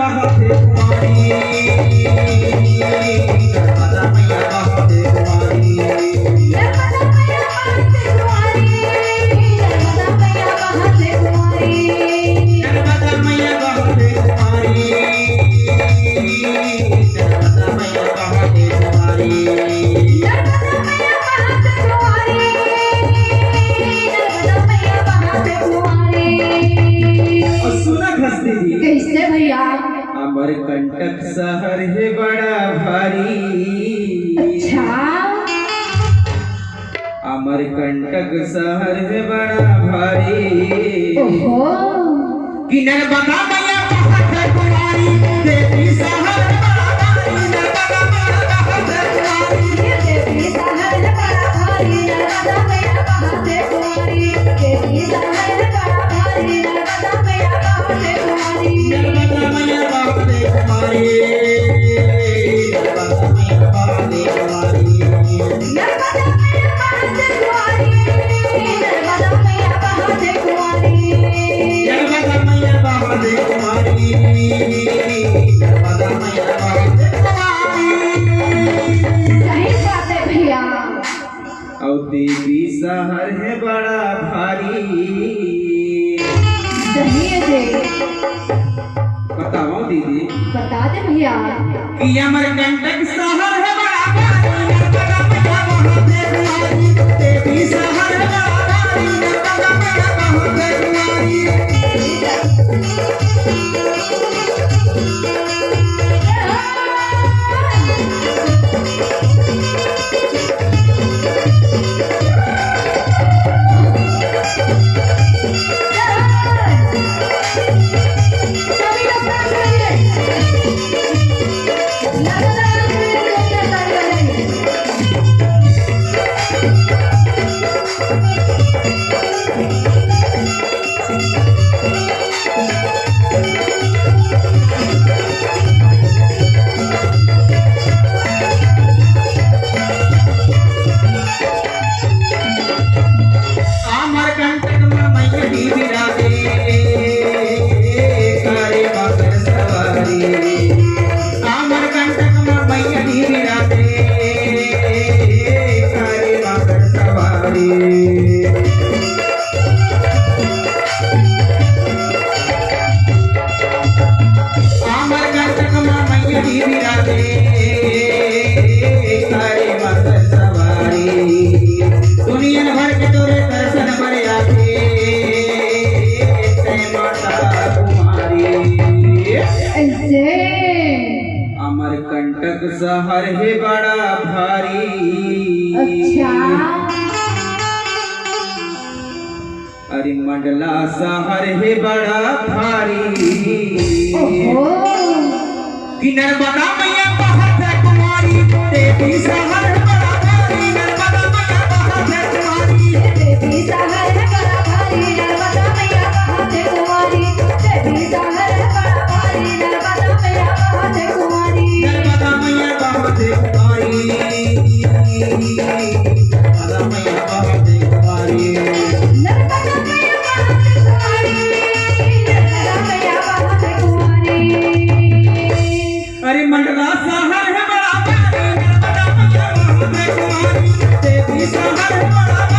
बहुत कुमारी, नर्मदा मैया बहुत कुमारी, नर्मदा मैया बहुत कुमारी, नर्मदा मैया बहुत कुमारी, नर्मदा मैया बहुत कुमारी, नर्मदा मैया बहुत कुमारी, नर्मदा मैया बहुत कुमारी, नर्मदा मैया बहुत कुमारी। और सुना खस्ती जी, कैसे भैया? अमरकंटक शहर है बड़ा भारी, अच्छा, अमरकंटक शहर है बड़ा भारी, ओहो, कि नर्मदा मैया बहुत कुमारी, देवी शहर बड़ा भारी, नर्मदा मैया बहुत कुमारी, ये देवी शहर बड़ा भारी, नर्मदा मैया बहुत कुमारी, देवी शहर बड़ा भारी, नर्मदा मैया बहुत कुमारी, नर्मदा मैया बहुत कुमारी, नर्मदा मैया बहुत कुमारी, नर्मदा मैया बहुत कुमारी, नर्मदा मैया बहुत कुमारी। नर्मदा मैया बहुत कुमारी, नर्मदा मैया बहुत कुमारी। सही बात है भैया। और देवी शहर है बड़ा भारी, सही है जी, बताओ दीदी, बता दे भैया। कि अमरकंटक शहर है बड़ा भारी, नर्मदा मैया बहुत कुमारी, देवी शहर है बड़ा भारी, नर्मदा मैया बहुत कुमारी, सभी लोग डांस करिए। नर्मदा मैया ताली बजाइए। अमरकंटक में मैया दी बिराजे, करे मकर सवारी, अमरकंटक में मैया दी बिराजे, करे मकर सवारी, अमरकंटक में मैया दी बिराजे, करे मकर सवारी, दुनिया भर के तोरे दर्शन बड़े आते, जय माता कुमारी। ऐसे अमरकंटक शहर है बड़ा भारी, अच्छा, अरे मंडला शहर है बड़ा भारी, ओहो, कि नर्मदा मैया बहुत कुमारी, देवी शहर है बड़ा भारी, नर्मदा मैया बहुत कुमारी, देवी शहर बड़ा भारी, नर्मदा मैया बहुत कुमारी, देवी शहर बड़ा भारी, नर्मदा मैया बहुत कुमारी, नर्मदा मैया बहुत कुमारी, नर्मदा मैया बहुत कुमारी, नर्मदा मैया बहुत कुमारी, नर्मदा मैया बहुत कुमारी। अरे मंडला शहर है बड़ा भारी, नर्मदा मैया बहुत कुमारी, देवी शहर है बड़ा